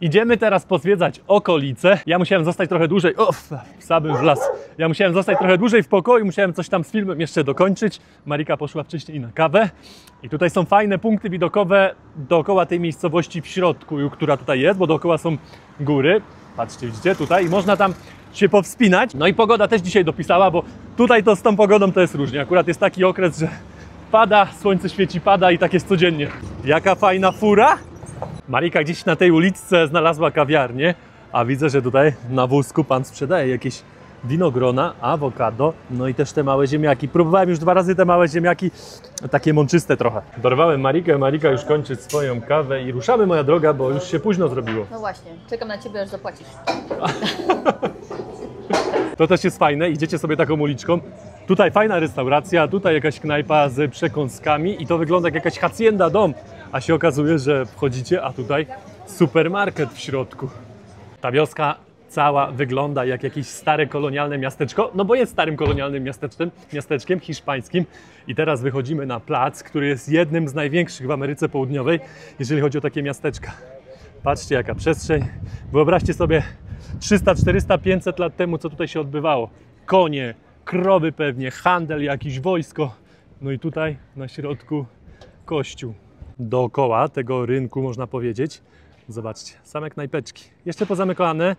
Idziemy teraz pozwiedzać okolice. Ja musiałem zostać trochę dłużej. Sabym w las. Ja musiałem zostać trochę dłużej w pokoju, musiałem coś tam z filmem jeszcze dokończyć. Marika poszła wcześniej na kawę. I tutaj są fajne punkty widokowe dookoła tej miejscowości w środku, która tutaj jest, bo dookoła są góry. Patrzcie, widzicie tutaj i można tam się powspinać. No i pogoda też dzisiaj dopisała, bo tutaj to z tą pogodą to jest różnie. Akurat jest taki okres, że pada, słońce świeci, pada i tak jest codziennie. Jaka fajna fura! Marika gdzieś na tej uliczce znalazła kawiarnię, a widzę, że tutaj na wózku pan sprzedaje jakieś winogrona, awokado, no i też te małe ziemniaki. Próbowałem już 2 razy te małe ziemniaki, takie mączyste trochę. Dorwałem Marikę, Marika już kończy swoją kawę i ruszamy, moja droga, bo już się późno zrobiło. No właśnie, czekam na ciebie, aż zapłacisz. To też jest fajne, idziecie sobie taką uliczką. Tutaj fajna restauracja, tutaj jakaś knajpa z przekąskami i to wygląda jak jakaś hacienda, dom. A się okazuje, że wchodzicie, a tutaj supermarket w środku. Ta wioska cała wygląda jak jakieś stare kolonialne miasteczko, no bo jest starym kolonialnym miasteczkiem hiszpańskim. I teraz wychodzimy na plac, który jest jednym z największych w Ameryce Południowej, jeżeli chodzi o takie miasteczka. Patrzcie, jaka przestrzeń. Wyobraźcie sobie 300, 400, 500 lat temu, co tutaj się odbywało. Konie, krowy pewnie, handel, jakieś wojsko. No i tutaj na środku kościół. Dookoła tego rynku, można powiedzieć, zobaczcie, same knajpeczki. Jeszcze pozamykane,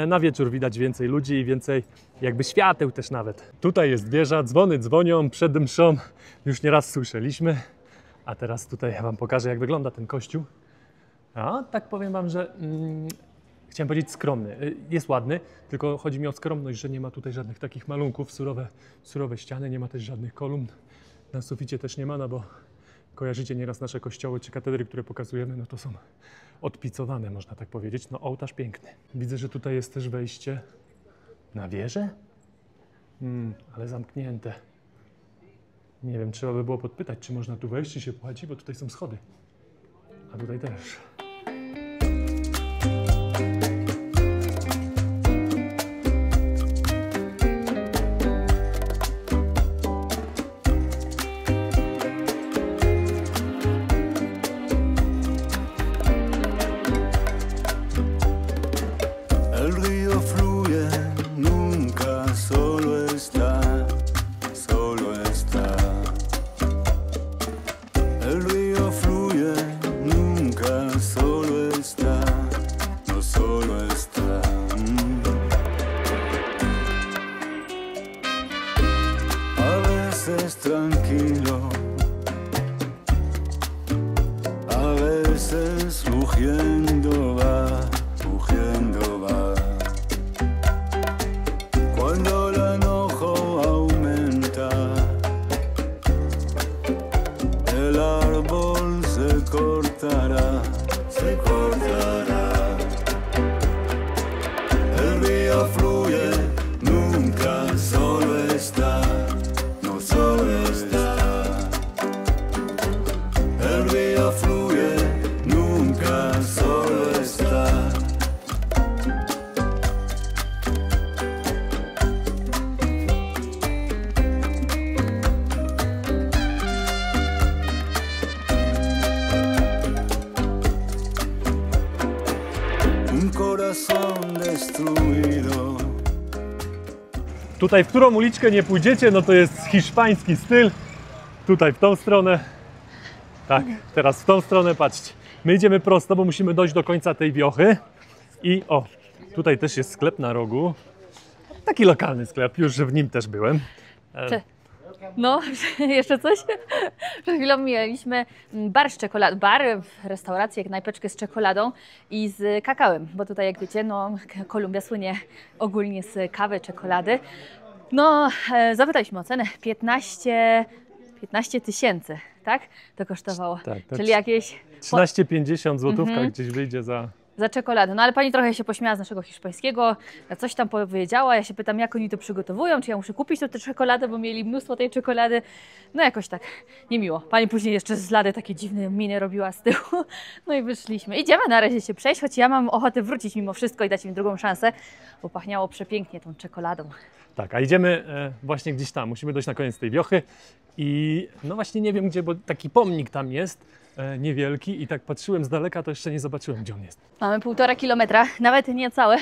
na wieczór widać więcej ludzi i więcej jakby świateł też nawet. Tutaj jest wieża, dzwony dzwonią przed mszą, już nieraz słyszeliśmy. A teraz tutaj ja wam pokażę, jak wygląda ten kościół. A tak powiem wam, że chciałem powiedzieć skromny. Jest ładny, tylko chodzi mi o skromność, że nie ma tutaj żadnych takich malunków, surowe ściany, nie ma też żadnych kolumn. Na suficie też nie ma, no bo kojarzycie nieraz nasze kościoły czy katedry, które pokazujemy, no to są odpicowane, można tak powiedzieć. No ołtarz piękny. Widzę, że tutaj jest też wejście na wieżę, ale zamknięte. Nie wiem, trzeba by było podpytać, czy można tu wejść, czy się płaci, bo tutaj są schody. A tutaj też. Tranquilo, a veces rugiendo va. Cuando el enojo aumenta, el árbol se cortará, El río fluye, nunca solo está. El río fluye, nunca solo está. Un corazón destruido. Tutaj, w którą uliczkę nie pójdziecie, no to jest hiszpański styl. Tutaj w tą stronę. Tak, teraz w tą stronę, patrzcie. My idziemy prosto, bo musimy dojść do końca tej wiochy. I o, tutaj też jest sklep na rogu. Taki lokalny sklep, już w nim też byłem. No, jeszcze coś? Przed chwilą mieliśmy bar z czekoladą, restaurację, knajpeczkę z czekoladą i z kakałem, bo tutaj, jak wiecie, no, Kolumbia słynie ogólnie z kawy, czekolady. No, zapytaliśmy o cenę, 15 tysięcy, tak? To kosztowało, Tak, czyli jakieś 13,50 złotówka gdzieś wyjdzie za czekoladę. No ale pani trochę się pośmiała z naszego hiszpańskiego, coś tam powiedziała, ja się pytam, jak oni to przygotowują, czy ja muszę kupić tę czekoladę, bo mieli mnóstwo tej czekolady. No jakoś tak niemiło. Pani później jeszcze z lady takie dziwne miny robiła z tyłu. No i wyszliśmy. Idziemy na razie się przejść, choć ja mam ochotę wrócić mimo wszystko i dać im drugą szansę, bo pachniało przepięknie tą czekoladą. Tak, a idziemy właśnie gdzieś tam, musimy dojść na koniec tej wiochy i no właśnie nie wiem gdzie, bo taki pomnik tam jest, niewielki i tak patrzyłem z daleka, to jeszcze nie zobaczyłem, gdzie on jest. Mamy 1,5 kilometra, nawet nie całe,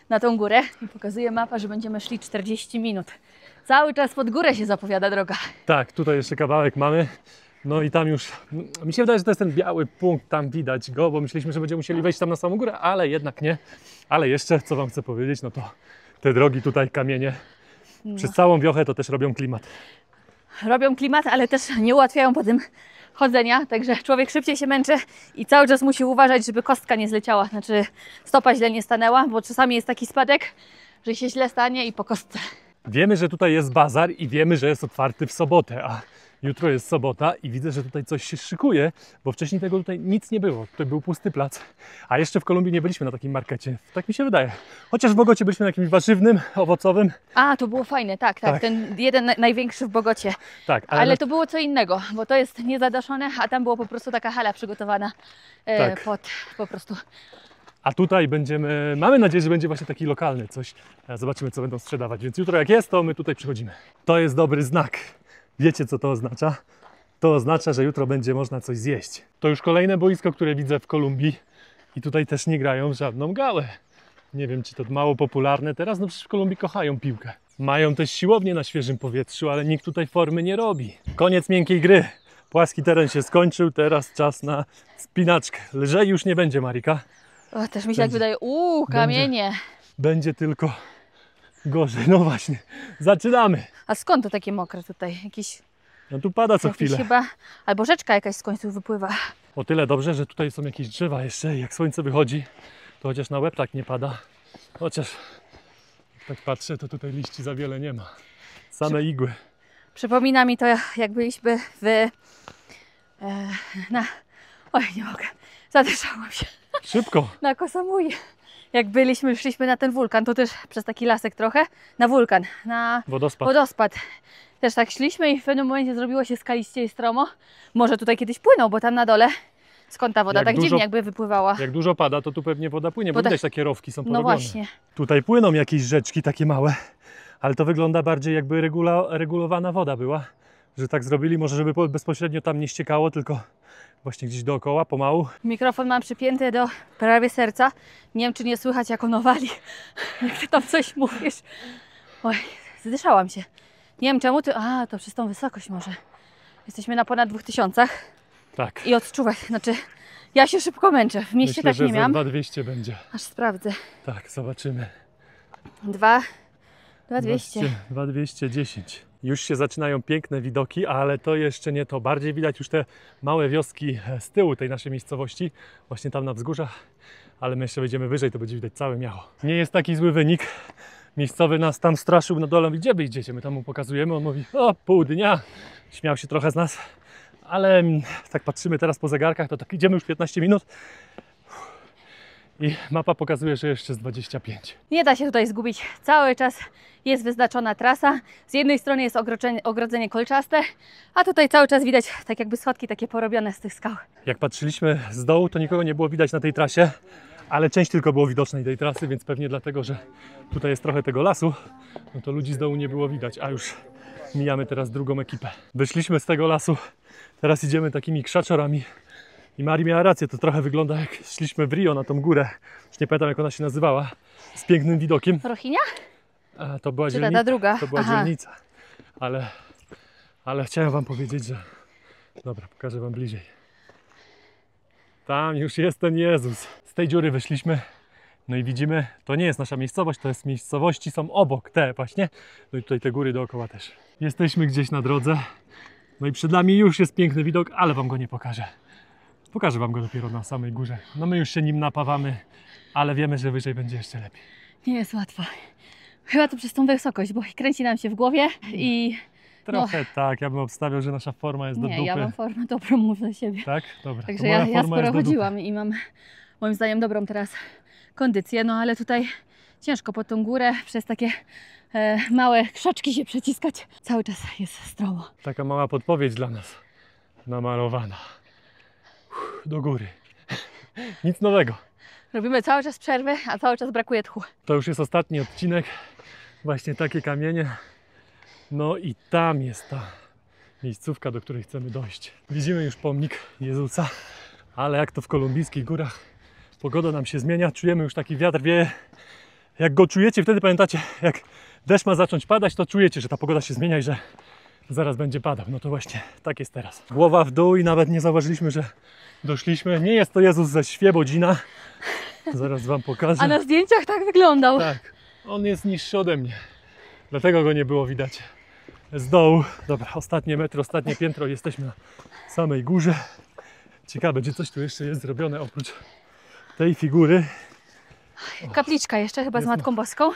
na tą górę. I pokazuje mapa, że będziemy szli 40 minut. Cały czas pod górę się zapowiada droga. Tak, tutaj jeszcze kawałek mamy. No i tam już, mi się wydaje, że to jest ten biały punkt, tam widać go, bo myśleliśmy, że będziemy musieli wejść tam na samą górę, ale jednak nie. Ale jeszcze, co Wam chcę powiedzieć, no to te drogi tutaj, kamienie, przez całą wiochę to też robią klimat. Robią klimat, ale też nie ułatwiają potem chodzenia, także człowiek szybciej się męczy i cały czas musi uważać, żeby kostka nie zleciała, znaczy stopa źle nie stanęła, bo czasami jest taki spadek, że się źle stanie i po kostce. Wiemy, że tutaj jest bazar i wiemy, że jest otwarty w sobotę, a jutro jest sobota i widzę, że tutaj coś się szykuje, bo wcześniej tego tutaj nic nie było. Tutaj był pusty plac, a jeszcze w Kolumbii nie byliśmy na takim markecie. Tak mi się wydaje. Chociaż w Bogocie byliśmy na jakimś warzywnym, owocowym. A, to było fajne, tak, Tak. ten jeden największy w Bogocie. Tak, Ale to było co innego, bo to jest niezadaszone, a tam było po prostu taka hala przygotowana Tak. pod po prostu. A tutaj mamy nadzieję, że będzie właśnie taki lokalny coś. Zobaczymy, co będą sprzedawać. Więc jutro jak jest, to my tutaj przychodzimy. To jest dobry znak. Wiecie, co to oznacza? To oznacza, że jutro będzie można coś zjeść. To już kolejne boisko, które widzę w Kolumbii. I tutaj też nie grają w żadną gałę. Nie wiem, czy to mało popularne teraz, no przecież w Kolumbii kochają piłkę. Mają też siłownię na świeżym powietrzu, ale nikt tutaj formy nie robi. Koniec miękkiej gry. Płaski teren się skończył, teraz czas na spinaczkę. Lżej już nie będzie, Marika. O, też mi się tak wydaje, kamienie. Będzie tylko gorzej. No właśnie, zaczynamy. A skąd to takie mokre tutaj? Jakiś No tu pada co chwilę. chyba, albo rzeczka jakaś z końca wypływa. O tyle dobrze, że tutaj są jakieś drzewa jeszcze i jak słońce wychodzi, to chociaż na łeb tak nie pada. Chociaż jak tak patrzę, to tutaj liści za wiele nie ma. Same igły. Przypomina mi to, jak byliśmy Oj, nie mogę. Zadeszałam się. Szybko. Na Koh Samui. Jak szliśmy na ten wulkan, to też przez taki lasek trochę, na wulkan, na wodospad. Też tak szliśmy i w pewnym momencie zrobiło się skaliście i stromo. Może tutaj kiedyś płynął, bo tam na dole, skąd ta woda Jak tak dużo- dziwnie jakby wypływała. Jak dużo pada, to tu pewnie woda płynie, bo Woda- widać takie rowki są No porobione. właśnie. Tutaj płyną jakieś rzeczki takie małe, ale to wygląda bardziej jakby regulowana woda była. Że tak zrobili, może żeby bezpośrednio tam nie ściekało, tylko właśnie gdzieś dookoła, pomału. Mikrofon mam przypięty do prawie serca. Nie wiem, czy nie słychać, jak ono wali. Jak ty tam coś mówisz. Oj, zdyszałam się. Nie wiem czemu ty... to przez tą wysokość może. Jesteśmy na ponad 2000 Tak. i odczuwać. Znaczy, ja się szybko męczę. W mieście Myślę, tak że nie miałam. za 2200 będzie. Aż sprawdzę. Tak, zobaczymy. 2200. 2210. Już się zaczynają piękne widoki, ale to jeszcze nie to. Bardziej widać już te małe wioski z tyłu tej naszej miejscowości, właśnie tam na wzgórzach, ale my jeszcze wejdziemy wyżej, to będzie widać całe miasto. Nie jest taki zły wynik. Miejscowy nas tam straszył na dole, mówi, gdzie wy idziecie? My tam mu pokazujemy, on mówi, pół dnia. Śmiał się trochę z nas, ale tak patrzymy teraz po zegarkach, to tak idziemy już 15 minut. I mapa pokazuje, że jeszcze z 25. Nie da się tutaj zgubić. Cały czas jest wyznaczona trasa. Z jednej strony jest ogrodzenie kolczaste, a tutaj cały czas widać tak jakby schodki takie porobione z tych skał. Jak patrzyliśmy z dołu, to nikogo nie było widać na tej trasie, ale część tylko było widocznej tej trasy, więc pewnie dlatego, że tutaj jest trochę tego lasu, no to ludzi z dołu nie było widać, a już mijamy teraz drugą ekipę. Wyszliśmy z tego lasu, teraz idziemy takimi krzaczorami i Mari miała rację, to trochę wygląda jak szliśmy w Rio na tą górę, już nie pamiętam jak ona się nazywała, z pięknym widokiem. Rochinia? A to była Czy dzielnica, ta druga? to była Aha. dzielnica, ale chciałem wam powiedzieć, że... Dobra, pokażę wam bliżej. Tam już jest ten Jezus. Z tej dziury wyszliśmy, no i widzimy, to nie jest nasza miejscowość, to jest miejscowości, są obok te właśnie. No i tutaj te góry dookoła też. Jesteśmy gdzieś na drodze, no i przed nami już jest piękny widok, ale wam go nie pokażę. Pokażę wam go dopiero na samej górze. No my już się nim napawamy, ale wiemy, że wyżej będzie jeszcze lepiej. Nie jest łatwo. Chyba to przez tą wysokość, bo kręci nam się w głowie i... Trochę tak, ja bym obstawiał, że nasza forma jest do Nie, dupy. ja mam formę dobrą, mów za siebie. Tak? Dobra. Także to moja ja forma sporo jest do dupy. chodziłam i mam moim zdaniem dobrą teraz kondycję, no ale tutaj ciężko pod tą górę przez takie małe krzaczki się przeciskać. Cały czas jest stromo. Taka mała podpowiedź dla nas. Namalowana. Do góry. Nic nowego. Robimy cały czas przerwy, a cały czas brakuje tchu. To już jest ostatni odcinek. Właśnie takie kamienie. No i tam jest ta miejscówka, do której chcemy dojść. Widzimy już pomnik Jezusa, ale jak to w kolumbijskich górach, pogoda nam się zmienia, czujemy już taki wiatr wieje. Jak go czujecie, wtedy pamiętacie, jak deszcz ma zacząć padać, to czujecie, że ta pogoda się zmienia i że zaraz będzie padał. No to właśnie tak jest teraz. Głowa w dół i nawet nie zauważyliśmy, że doszliśmy. Nie jest to Jezus ze Świebodzina. Zaraz wam pokażę. A na zdjęciach tak wyglądał. Tak, on jest niższy ode mnie. Dlatego go nie było widać z dołu. Dobra, ostatnie metro, ostatnie piętro. Jesteśmy na samej górze. Ciekawe, czy coś tu jeszcze jest zrobione oprócz tej figury. Kapliczka jeszcze chyba z Matką Boską.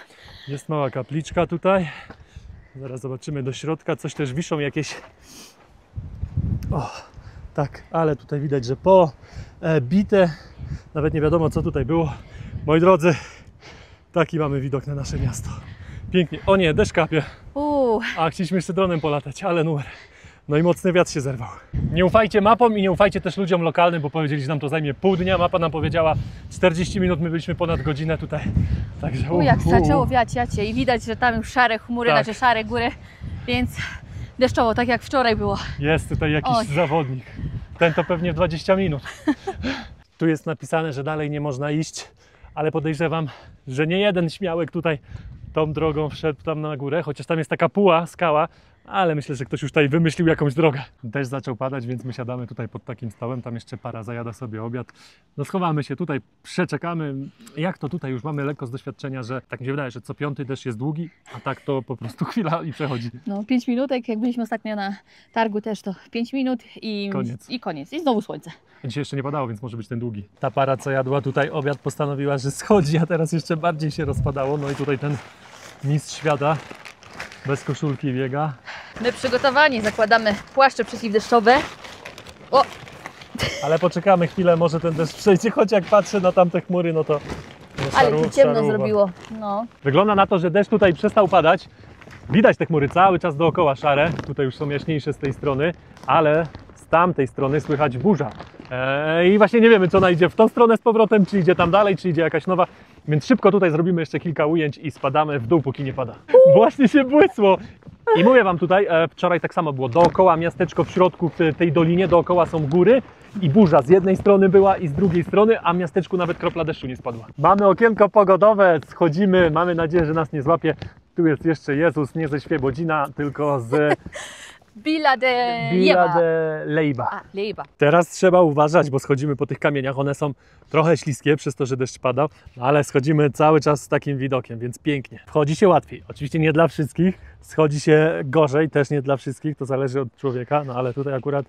Jest mała kapliczka tutaj. Zaraz zobaczymy do środka. Coś też wiszą jakieś... O, tak, ale tutaj widać, że bite. Nawet nie wiadomo, co tutaj było. Moi drodzy, taki mamy widok na nasze miasto. Pięknie. O nie, deszcz kapie. A chcieliśmy jeszcze dronem polatać, ale numer. No i mocny wiatr się zerwał. Nie ufajcie mapom i nie ufajcie też ludziom lokalnym, bo powiedzieli, że nam to zajmie pół dnia. Mapa nam powiedziała 40 minut, my byliśmy ponad godzinę tutaj. Także Jak zaczęło wiać, jacie, i widać, że tam już szare chmury, Tak. znaczy szare góry, więc deszczowo, tak jak wczoraj było. Jest tutaj jakiś zawodnik. Ten to pewnie w 20 minut. Tu jest napisane, że dalej nie można iść, ale podejrzewam, że nie jeden śmiałek tutaj tą drogą wszedł tam na górę, chociaż tam jest taka puła, skała, ale myślę, że ktoś już tutaj wymyślił jakąś drogę. Deszcz zaczął padać, więc my siadamy tutaj pod takim stołem, tam jeszcze para zajada sobie obiad. No schowamy się tutaj, przeczekamy. Jak to tutaj już mamy lekko z doświadczenia, że tak mi się wydaje, że co piąty deszcz jest długi, a tak to po prostu chwila i przechodzi. No 5 minutek, jak byliśmy ostatnio na targu też, to 5 minut i koniec. I znowu słońce. Dzisiaj jeszcze nie padało, więc może być ten długi. Ta para, co jadła tutaj obiad, postanowiła, że schodzi, a teraz jeszcze bardziej się rozpadało. No i tutaj ten mistrz świata bez koszulki biega. My przygotowani, zakładamy płaszcze przeciwdeszczowe. O! Ale poczekamy chwilę, może ten deszcz przejdzie, choć jak patrzę na tamte chmury, no to... Ale tu ciemno zrobiło. No. Wygląda na to, że deszcz tutaj przestał padać. Widać te chmury cały czas dookoła szare. Tutaj już są jaśniejsze z tej strony, ale z tamtej strony słychać burza. I właśnie nie wiemy, co ona idzie w tą stronę z powrotem, czy idzie tam dalej, czy idzie jakaś nowa. Więc szybko tutaj zrobimy jeszcze kilka ujęć i spadamy w dół, póki nie pada. Właśnie się błysło. I mówię wam tutaj, wczoraj tak samo było. Dookoła miasteczko w środku, w tej dolinie, dookoła są góry i burza z jednej strony była i z drugiej strony, a w miasteczku nawet kropla deszczu nie spadła. Mamy okienko pogodowe, schodzimy, mamy nadzieję, że nas nie złapie. Tu jest jeszcze Jezus, nie ze Świebodzina, tylko z... Villa de Leyva. A, Leyva. Teraz trzeba uważać, bo schodzimy po tych kamieniach. One są trochę śliskie przez to, że deszcz padał, ale schodzimy cały czas z takim widokiem, więc pięknie. Wchodzi się łatwiej. Oczywiście nie dla wszystkich. Schodzi się gorzej, też nie dla wszystkich. To zależy od człowieka, no ale tutaj akurat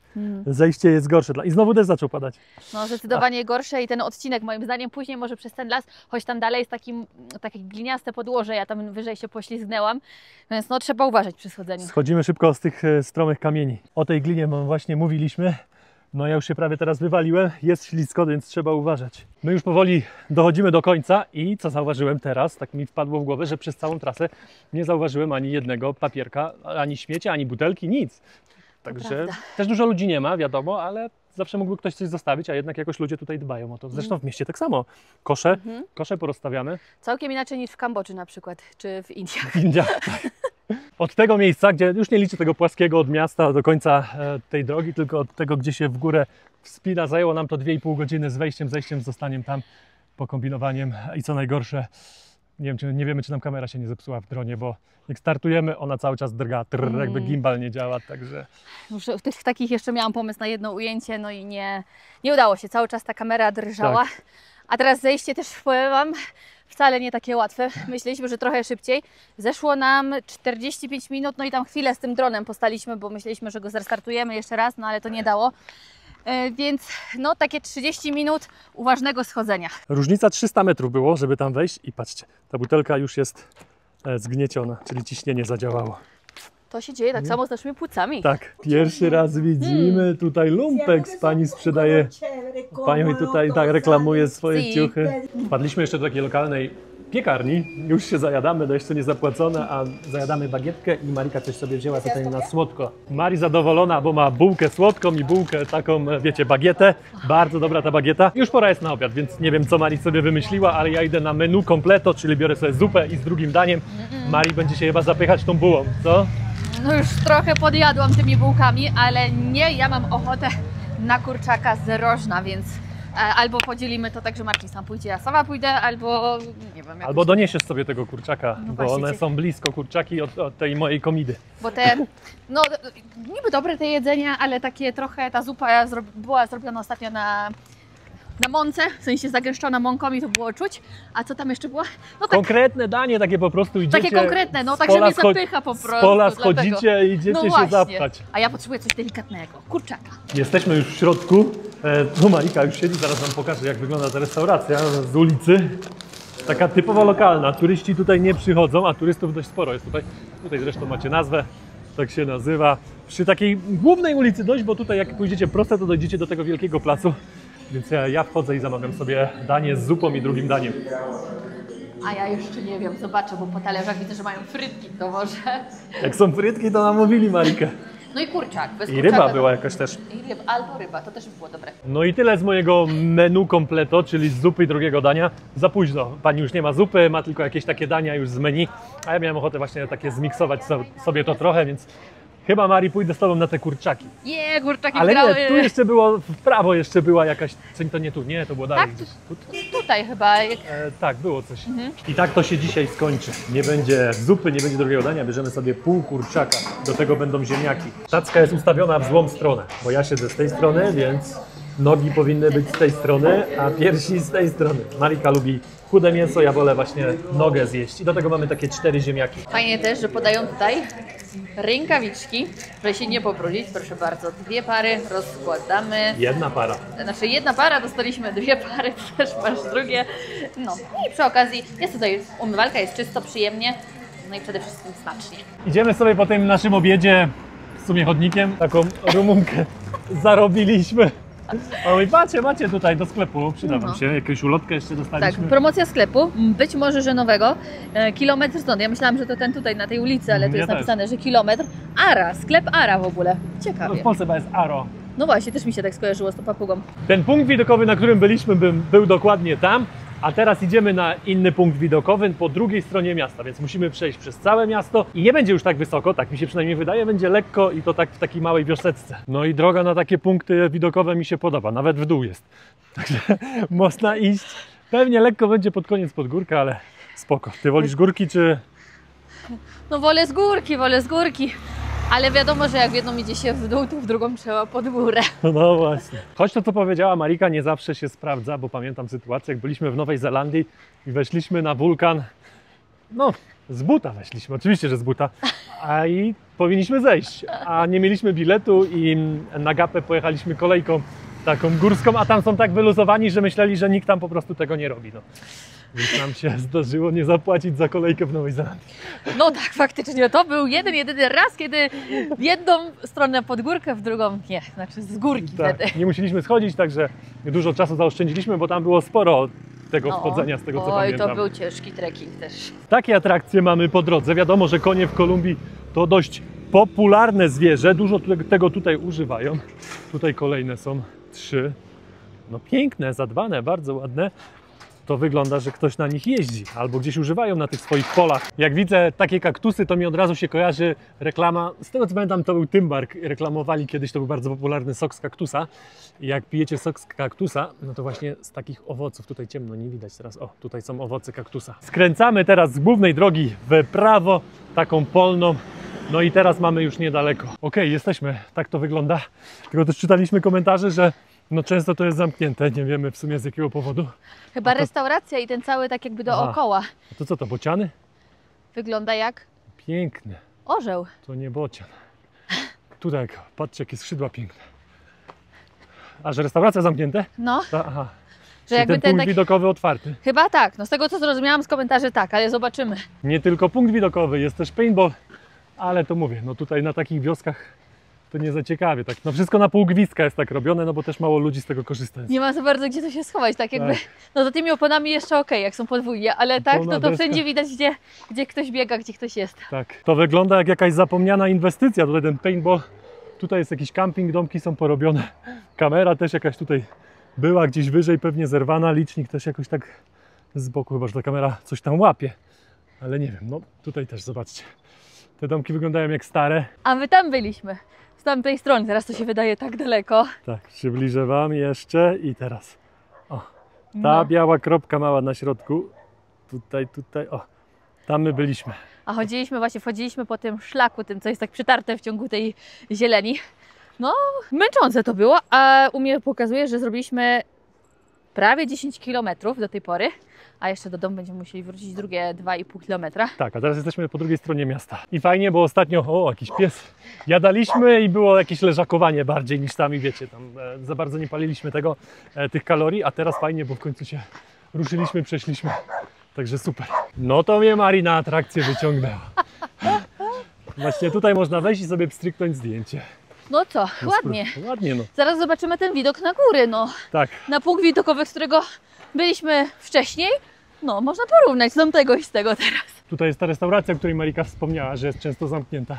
zejście jest gorsze. I znowu deszcz zaczął padać. No zdecydowanie gorsze i ten odcinek moim zdaniem później może przez ten las, choć tam dalej jest takie gliniaste podłoże, ja tam wyżej się poślizgnęłam, więc no trzeba uważać przy schodzeniu. Schodzimy szybko z tych stromych kamieni. O tej glinie właśnie mówiliśmy. No ja już się prawie teraz wywaliłem. Jest ślisko, więc trzeba uważać. My już powoli dochodzimy do końca i co zauważyłem teraz, tak mi wpadło w głowę, że przez całą trasę nie zauważyłem ani jednego papierka, ani śmiecia, ani butelki, nic. Także też dużo ludzi nie ma, wiadomo, ale zawsze mógłby ktoś coś zostawić, a jednak jakoś ludzie tutaj dbają o to. Zresztą w mieście tak samo. Kosze porozstawiamy. Całkiem inaczej niż w Kambodży na przykład, czy w Indiach. W Indiach, tak. Od tego miejsca, gdzie już nie liczę tego płaskiego od miasta do końca tej drogi, tylko od tego, gdzie się w górę wspina, zajęło nam to 2,5 godziny z wejściem, zejściem, zostaniem tam, pokombinowaniem i co najgorsze, nie wiemy, czy nam kamera się nie zepsuła w dronie, bo jak startujemy, ona cały czas drga, jakby gimbal nie działa, także... Już w tych takich jeszcze miałam pomysł na jedno ujęcie, no i nie udało się, cały czas ta kamera drżała. Tak. A teraz zejście też, powiem wam, wcale nie takie łatwe. Myśleliśmy, że trochę szybciej. Zeszło nam 45 minut, no i tam chwilę z tym dronem postaliśmy, bo myśleliśmy, że go zrestartujemy jeszcze raz, no ale to nie dało. Więc no takie 30 minut uważnego schodzenia. Różnica 300 metrów było, żeby tam wejść i patrzcie, ta butelka już jest zgnieciona, czyli ciśnienie zadziałało. To się dzieje tak samo z naszymi płucami. Tak, pierwszy raz widzimy tutaj Lumpex, pani sprzedaje, pani tutaj tak reklamuje swoje ciuchy. Wpadliśmy jeszcze do takiej lokalnej piekarni, już się zajadamy, no jeszcze nie zapłacone, a zajadamy bagietkę i Marika coś sobie wzięła tutaj na słodko. Mari zadowolona, bo ma bułkę słodką i bułkę taką, wiecie, bagietę. Bardzo dobra ta bagieta. Już pora jest na obiad, więc nie wiem, co Mari sobie wymyśliła, ale ja idę na menu completo, czyli biorę sobie zupę i z drugim daniem Mari będzie się chyba zapychać tą bułą, co? No już trochę podjadłam tymi bułkami, ale nie, ja mam ochotę na kurczaka z rożna, więc albo podzielimy to tak, że Marcin sam pójdzie, ja sama pójdę, albo nie wiem. Albo doniesiesz sobie tego kurczaka, No bo właśnie, one są blisko, kurczaki od tej mojej komidy. Bo te, no niby dobre te jedzenia, ale takie trochę, ta zupa była zrobiona ostatnio na mące, w sensie zagęszczona mąką i to było czuć. A co tam jeszcze było? No tak, Konkretne danie, takie po prostu idziecie... takie konkretne, no z tak, że pola mnie zapycha po prostu. Z pola dlatego. schodzicie i idziecie No się właśnie. zapchać. A ja potrzebuję coś delikatnego, kurczaka. Jesteśmy już w środku. Tu Marika już siedzi, zaraz wam pokażę, jak wygląda ta restauracja z ulicy. Taka typowo lokalna. Turyści tutaj nie przychodzą, a turystów dość sporo jest tutaj. Tutaj zresztą macie nazwę, tak się nazywa. Przy takiej głównej ulicy dość, bo tutaj jak pójdziecie prosto, to dojdziecie do tego wielkiego placu. Więc ja wchodzę i zamawiam sobie danie z zupą i drugim daniem. A ja jeszcze nie wiem, zobaczę, bo po talerzach widzę, że mają frytki, to może. Jak są frytki, to namówili Marikę. No i kurczak, bez I kurczaka. ryba była jakaś też. Albo ryba, to też by było dobre. No i tyle z mojego menu completo, czyli z zupy i drugiego dania. Za późno. Pani już nie ma zupy, ma tylko jakieś takie dania już z menu. A ja miałem ochotę właśnie takie zmiksować sobie to trochę, więc chyba Mari pójdę z tobą na te kurczaki. Nie, kurczaki Ale grały. nie, tu jeszcze było, w prawo jeszcze była jakaś, czy to nie tu, nie, to było dalej. Tak, gdzieś. tutaj chyba. Tak, było coś. I tak to się dzisiaj skończy. Nie będzie zupy, nie będzie drugiego dania, bierzemy sobie pół kurczaka. Do tego będą ziemniaki. Tacka jest ustawiona w złą stronę, bo ja siedzę z tej strony, więc nogi powinny być z tej strony, a piersi z tej strony. Marika lubi chude mięso, ja wolę właśnie nogę zjeść. I do tego mamy takie 4 ziemniaki. Fajnie też, że podają tutaj rękawiczki, żeby się nie pobrudzić. Proszę bardzo, 2 pary rozkładamy. Jedna para. Znaczy jedna para, dostaliśmy 2 pary, też masz drugie. No i przy okazji jest tutaj umywalka, jest czysto, przyjemnie. No i przede wszystkim smacznie. Idziemy sobie po tym naszym obiedzie, w sumie chodnikiem, taką rumunkę zarobiliśmy. A mówi, macie tutaj do sklepu, przyda wam No. się, jakąś ulotkę jeszcze Tak, dostaliśmy. promocja sklepu, być może że nowego, kilometr stąd. Ja myślałam, że to ten tutaj na tej ulicy, ale tu Ja jest też. napisane, że kilometr. Ara, sklep Ara w ogóle. No, Ciekawie. w Polsce chyba jest Aro. No właśnie, też mi się tak skojarzyło z tą papugą. Ten punkt widokowy, na którym byliśmy, był dokładnie tam, a teraz idziemy na inny punkt widokowy po drugiej stronie miasta, więc musimy przejść przez całe miasto i nie będzie już tak wysoko, tak mi się przynajmniej wydaje, będzie lekko i to tak w takiej małej wioseczce. No i droga na takie punkty widokowe mi się podoba, nawet w dół jest. Także można iść. Pewnie lekko będzie pod koniec pod górkę, ale spoko. Ty wolisz górki czy... No wolę z górki. Ale wiadomo, że jak w jedną idzie się w dół, to w drugą trzeba pod górę. No właśnie. Choć to, co powiedziała Marika, nie zawsze się sprawdza, bo pamiętam sytuację, jak byliśmy w Nowej Zelandii i weszliśmy na wulkan, no z buta weszliśmy, oczywiście, że z buta, a i powinniśmy zejść, a nie mieliśmy biletu i na Gapę pojechaliśmy kolejką taką górską, a tam są tak wyluzowani, że myśleli, że nikt tam po prostu tego nie robi. No. Więc nam się zdarzyło nie zapłacić za kolejkę w Nowej Zelandii. No tak, faktycznie. To był jedyny raz, kiedy w jedną stronę pod górkę, w drugą nie. Znaczy z górki wtedy. Tak, nie musieliśmy schodzić, także dużo czasu zaoszczędziliśmy, bo tam było sporo tego No. wchodzenia, z tego co Oj, pamiętam. to był ciężki trekking też. Takie atrakcje mamy po drodze. Wiadomo, że konie w Kolumbii to dość popularne zwierzę. Dużo tego tutaj używają. Tutaj kolejne są 3. No piękne, zadbane, bardzo ładne. To wygląda, że ktoś na nich jeździ albo gdzieś używają na tych swoich polach. Jak widzę takie kaktusy, to mi od razu się kojarzy reklama. Z tego co pamiętam, to był Tymbark. Reklamowali kiedyś, to był bardzo popularny sok z kaktusa. I jak pijecie sok z kaktusa, no to właśnie z takich owoców. Tutaj ciemno, nie widać teraz. O, tutaj są owoce kaktusa. Skręcamy teraz z głównej drogi w prawo, taką polną. No i teraz mamy już niedaleko. Okej, jesteśmy. Tak to wygląda. Tylko też czytaliśmy komentarze, że no często to jest zamknięte. Nie wiemy w sumie z jakiego powodu. Chyba restauracja i ten cały tak jakby Aha. dookoła. A to co to, bociany? Wygląda jak Piękne. orzeł. To nie bocian. Tutaj, patrzcie, jakie skrzydła piękne. A że restauracja zamknięte? No, Aha. że Czyli jakby ten ten punkt taki... widokowy otwarty. Chyba tak, no z tego co zrozumiałam z komentarzy tak, ale zobaczymy. Nie tylko punkt widokowy, jest też paintball. Ale to mówię, no tutaj na takich wioskach to nie za ciekawie. Tak, no wszystko na pół gwizdka jest tak robione, no bo też mało ludzi z tego korzysta. Nie ma za bardzo gdzie to się schować, tak jakby, Tak. no to tymi oponami jeszcze okej, jak są podwójnie, ale tak, Opona, to deska. wszędzie widać, gdzie ktoś biega, gdzie ktoś jest. Tak, to wygląda jak jakaś zapomniana inwestycja. Tutaj ten paintball, tutaj jest jakiś camping, domki są porobione. Kamera też jakaś tutaj była gdzieś wyżej, pewnie zerwana. Licznik też jakoś tak z boku, chyba że ta kamera coś tam łapie. Ale nie wiem, no tutaj też zobaczcie. Te domki wyglądają jak stare. A my tam byliśmy, z tamtej strony, teraz to się wydaje tak daleko. Tak, przybliżę Wam jeszcze i teraz. O, ta No. biała kropka mała na środku. Tutaj, o. Tam my byliśmy. A wchodziliśmy po tym szlaku, tym co jest tak przytarte w ciągu tej zieleni. No, męczące to było, a u mnie pokazuje, że zrobiliśmy prawie 10 km do tej pory, a jeszcze do domu będziemy musieli wrócić drugie 2,5 km. Tak, a teraz jesteśmy po drugiej stronie miasta. I fajnie, bo ostatnio, o, jakiś pies, jadaliśmy i było jakieś leżakowanie bardziej niż sami, wiecie, tam za bardzo nie paliliśmy tych kalorii, a teraz fajnie, bo w końcu się ruszyliśmy, przeszliśmy. Także super. No to mnie Mari na atrakcję wyciągnęła. Właśnie tutaj można wejść i sobie pstryknąć zdjęcie. No co, ładnie. Ładnie, no. Zaraz zobaczymy ten widok na góry, no. Tak. Na punkt widokowy, z którego byliśmy wcześniej, no można porównać z tamtego i z tego teraz. Tutaj jest ta restauracja, o której Marika wspomniała, że jest często zamknięta.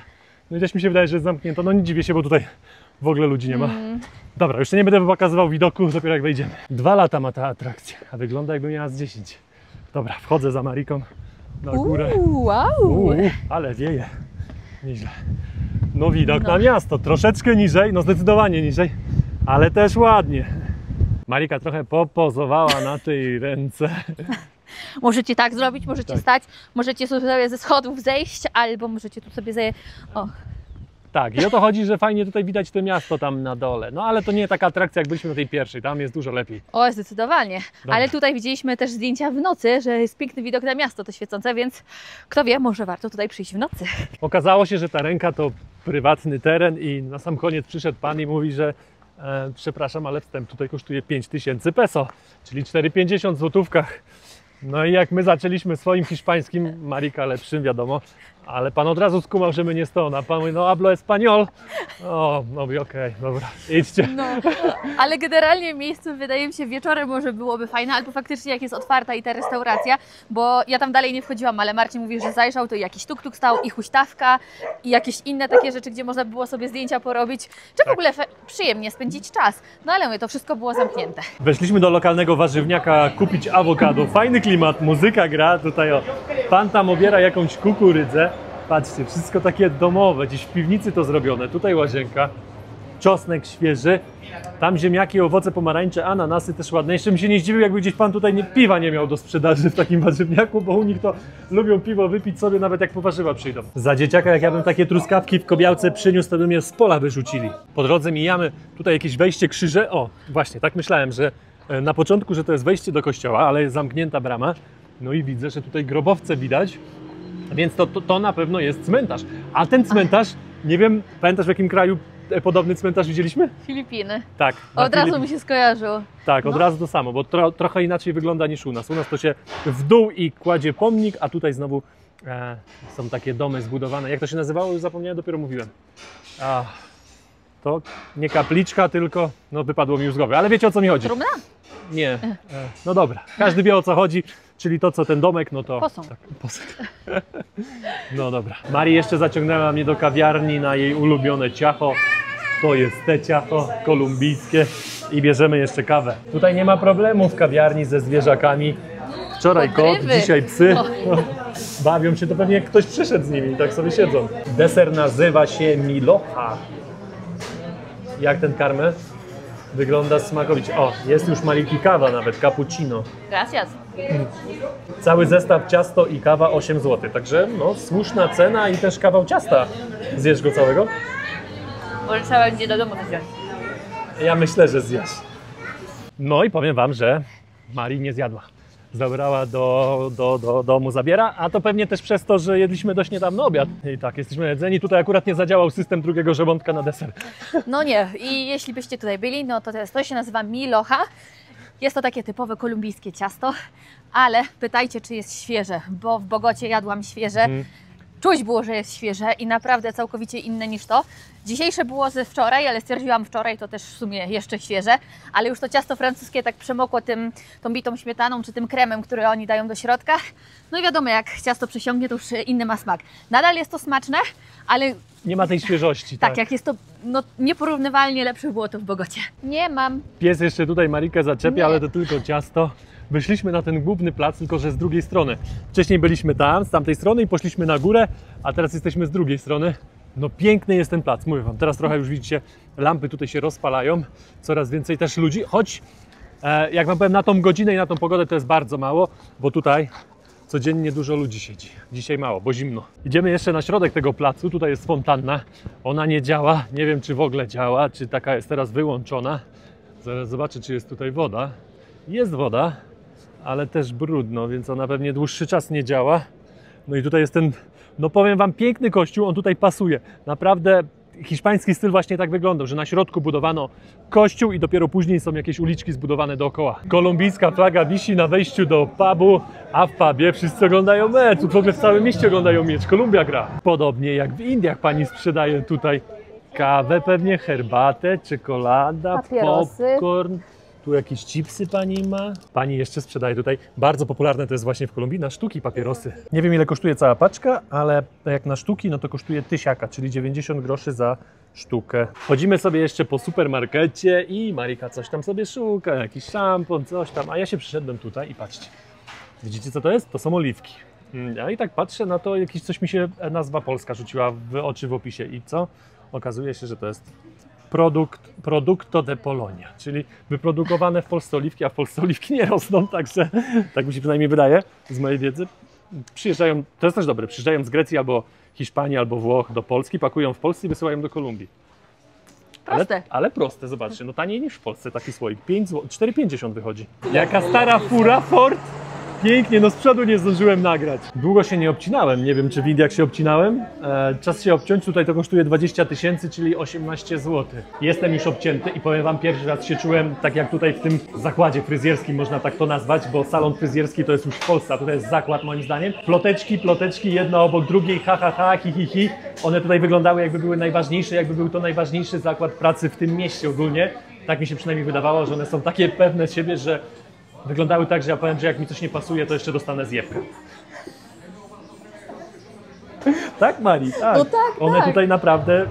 No i też mi się wydaje, że jest zamknięta. No nie dziwię się, bo tutaj w ogóle ludzi nie ma. Dobra, jeszcze nie będę pokazywał widoku, dopiero jak wejdziemy. 2 lata ma ta atrakcja, a wygląda jakby miała z 10. Dobra, wchodzę za Mariką na górę. Wow. Ale wieje. Nieźle. No widok na miasto, troszeczkę niżej, no zdecydowanie niżej, ale też ładnie. Marika trochę popozowała na tej ręce. Możecie tak zrobić, możecie Tak. stać, możecie sobie ze schodów zejść, albo możecie tu sobie O, Tak, i o to chodzi, że fajnie tutaj widać to miasto tam na dole. No ale to nie taka atrakcja, jak byliśmy na tej pierwszej, tam jest dużo lepiej. o, zdecydowanie. Dobra. Ale tutaj widzieliśmy też zdjęcia w nocy, że jest piękny widok na miasto, to świecące, więc kto wie, może warto tutaj przyjść w nocy. Okazało się, że ta ręka to prywatny teren i na sam koniec przyszedł pan i mówi, że przepraszam, ale wstęp tutaj kosztuje 5000 peso, czyli 4,50 w złotówkach. No i jak my zaczęliśmy swoim hiszpańskim, Marika lepszym, wiadomo, ale pan od razu skumał, że my nie stąd, a pan mówi, no hablo español. O, mówię, okej, dobra, idźcie. No, ale generalnie miejsce wydaje mi się wieczorem może byłoby fajne, albo faktycznie jak jest otwarta i ta restauracja, bo ja tam dalej nie wchodziłam, ale Marcin mówi, że zajrzał, to i jakiś tuk-tuk stał, i huśtawka, i jakieś inne takie rzeczy, gdzie można było sobie zdjęcia porobić, czy w ogóle przyjemnie spędzić czas. No ale mówię, to wszystko było zamknięte. Weszliśmy do lokalnego warzywniaka kupić awokado. Fajny klimat, muzyka gra. Tutaj o, pan tam obiera jakąś kukurydzę. Patrzcie, wszystko takie domowe, gdzieś w piwnicy to zrobione. Tutaj łazienka, czosnek świeży, tam ziemniaki, owoce, pomarańcze, ananasy też ładne. Jeszcze bym się nie zdziwił, jakby gdzieś pan tutaj piwa nie miał do sprzedaży w takim warzywniaku, bo u nich to lubią piwo wypić sobie nawet jak po warzywa przyjdą. Za dzieciaka, jak ja bym takie truskawki w Kobiałce przyniósł, to by mnie z pola wyrzucili. Po drodze mijamy tutaj jakieś wejście, krzyże. O, właśnie, tak myślałem, że na początku, że to jest wejście do kościoła, ale jest zamknięta brama. No i widzę, że tutaj grobowce widać. Więc to na pewno jest cmentarz. A ten cmentarz, nie wiem, pamiętasz w jakim kraju podobny cmentarz widzieliśmy? Filipiny. Tak. na Od razu Filip- mi się skojarzyło. Tak, od razu to samo, bo trochę inaczej wygląda niż u nas. U nas to się w dół i kładzie pomnik, a tutaj znowu są takie domy zbudowane. Jak to się nazywało? Już zapomniałem, dopiero mówiłem. To nie kapliczka, tylko, no wypadło mi już z głowy, ale wiecie o co mi chodzi. Trumna? Nie. No dobra, każdy wie o co chodzi, czyli to co ten domek, no to... Posąg. Tak, posąg. No dobra. Mari jeszcze zaciągnęła mnie do kawiarni na jej ulubione ciacho. To jest te ciacho kolumbijskie i bierzemy jeszcze kawę. Tutaj nie ma problemu w kawiarni ze zwierzakami. Wczoraj kot, Podrywy. dzisiaj psy. No. Bawią się, to pewnie ktoś przyszedł z nimi i tak sobie siedzą. Deser nazywa się Milocha. Jak ten karmel? Wygląda smakowicie. O, jest już Mariki kawa nawet, cappuccino. Gracias. Cały zestaw ciasto i kawa 8 zł. Także no, słuszna cena i też kawał ciasta. Zjesz go całego? Może trzeba będzie do domu to wziąć. Ja myślę, że zjesz. No i powiem wam, że Marii nie zjadła. Zabrała do domu, zabiera, a to pewnie też przez to, że jedliśmy dość niedawno obiad. I tak, jesteśmy jedzeni. Tutaj akurat nie zadziałał system drugiego żołądka na deser. No nie, i jeśli byście tutaj byli, no to się nazywa Milocha. Jest to takie typowe kolumbijskie ciasto, ale pytajcie, czy jest świeże, bo w Bogocie jadłam świeże. Czuć było, że jest świeże i naprawdę całkowicie inne niż to. Dzisiejsze było ze wczoraj, ale stwierdziłam wczoraj, to też w sumie jeszcze świeże, ale już to ciasto francuskie tak przemokło tą bitą śmietaną czy tym kremem, który oni dają do środka. No i wiadomo, jak ciasto przesiągnie, to już inny ma smak. Nadal jest to smaczne, ale Nie ma tej świeżości. tak, jak jest to nieporównywalnie lepsze było to w Bogocie. Nie mam. Pies jeszcze tutaj Marikę zaczepia, Nie. ale to tylko ciasto. wyszliśmy na ten główny plac, tylko że z drugiej strony. Wcześniej byliśmy tam, z tamtej strony i poszliśmy na górę, a teraz jesteśmy z drugiej strony. No piękny jest ten plac, mówię wam. Teraz trochę już widzicie, lampy tutaj się rozpalają, coraz więcej też ludzi, choć jak wam powiem, na tą godzinę i na tą pogodę to jest bardzo mało, bo tutaj codziennie dużo ludzi siedzi. Dzisiaj mało, bo zimno. Idziemy jeszcze na środek tego placu, tutaj jest fontanna. Ona nie działa, nie wiem czy w ogóle działa, czy taka jest teraz wyłączona. Zaraz zobaczę, czy jest tutaj woda. Jest woda, ale też brudno, więc ona pewnie dłuższy czas nie działa. No i tutaj jest ten, no powiem wam, piękny kościół, on tutaj pasuje. Naprawdę hiszpański styl właśnie tak wyglądał, że na środku budowano kościół i dopiero później są jakieś uliczki zbudowane dookoła. Kolumbijska flaga wisi na wejściu do pubu, a w pubie wszyscy oglądają mecz. W ogóle w całym mieście oglądają mecz. Kolumbia gra. Podobnie jak w Indiach pani sprzedaje tutaj kawę, pewnie herbatę, czekolada, Papierosy. popcorn. Tu jakieś chipsy pani ma. Pani jeszcze sprzedaje tutaj. Bardzo popularne to jest właśnie w Kolumbii na sztuki papierosy. Nie wiem ile kosztuje cała paczka, ale jak na sztuki, no to kosztuje 1000, czyli 90 groszy za sztukę. Chodzimy sobie jeszcze po supermarkecie i Marika coś tam sobie szuka, jakiś szampon, coś tam. A ja się przyszedłem tutaj i patrzcie. Widzicie co to jest? To są oliwki. Ja i tak patrzę na to, jakieś coś mi się nazwa polska rzuciła w oczy w opisie. I co? Okazuje się, że to jest Producto de Polonia, czyli wyprodukowane w Polsce oliwki, a w Polsce oliwki nie rosną, także tak mi się przynajmniej wydaje, z mojej wiedzy. Przyjeżdżają, to jest też dobre, przyjeżdżają z Grecji albo Hiszpanii, albo Włoch do Polski, pakują w Polsce i wysyłają do Kolumbii. Proste. Ale proste, zobaczcie, no taniej niż w Polsce taki słoik, 4,50 wychodzi. Jaka stara fura Ford! Pięknie, no z przodu nie zdążyłem nagrać. Długo się nie obcinałem, nie wiem czy w Indiach się obcinałem. Czas się obciąć, tutaj to kosztuje 20 000, czyli 18 zł. Jestem już obcięty i powiem wam, pierwszy raz się czułem tak jak tutaj w tym zakładzie fryzjerskim, można tak to nazwać, bo salon fryzjerski to jest już w Polsce, a tutaj jest zakład moim zdaniem. Ploteczki, jedna obok drugiej, hi. One tutaj wyglądały jakby były najważniejsze, jakby był to najważniejszy zakład pracy w tym mieście ogólnie. Tak mi się przynajmniej wydawało, że one są takie pewne siebie, że wyglądały tak, że ja powiem, że jak mi coś nie pasuje, to jeszcze dostanę zjebkę. Tak, Mari, tak. No tak, One tak. tutaj naprawdę,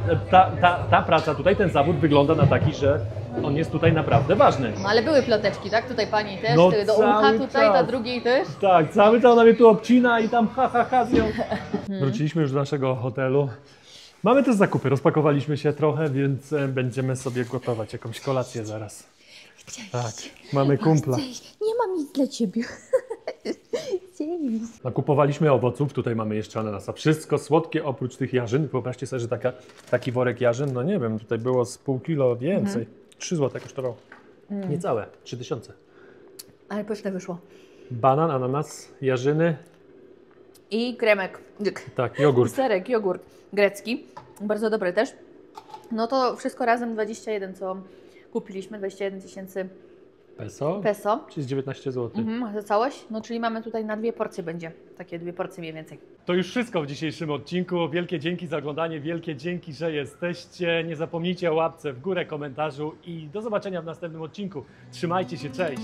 ta praca tutaj, ten zawód wygląda na taki, że on jest tutaj naprawdę ważny. No ale były ploteczki, tak? Tutaj pani też, No, ty do ucha cały tutaj, czas. do drugiej też. Tak, cały czas ona mnie tu obcina i tam z nią. Wróciliśmy już do naszego hotelu. Mamy też zakupy, rozpakowaliśmy się trochę, więc będziemy sobie gotować jakąś kolację zaraz. Tak, mamy kumpla. Nie mam nic dla ciebie. Nakupowaliśmy owoców, tutaj mamy jeszcze ananasa. Wszystko słodkie oprócz tych jarzyn. Wyobraźcie sobie, że taki worek jarzyn, no nie wiem, tutaj było z pół kilo więcej. 3 zł kosztowało. Niecałe, 3000. Ale pyszne wyszło. Banan, ananas, jarzyny, I kremek. tak, jogurt. Serek, jogurt grecki. Bardzo dobry też. No to wszystko razem 21, co kupiliśmy. 21 000 peso. Czyli z 19 zł. Za całość? No czyli mamy tutaj na 2 porcje będzie. Takie 2 porcje mniej więcej. To już wszystko w dzisiejszym odcinku. Wielkie dzięki za oglądanie, wielkie dzięki, że jesteście. Nie zapomnijcie o łapce w górę, komentarzu i do zobaczenia w następnym odcinku. Trzymajcie się, cześć!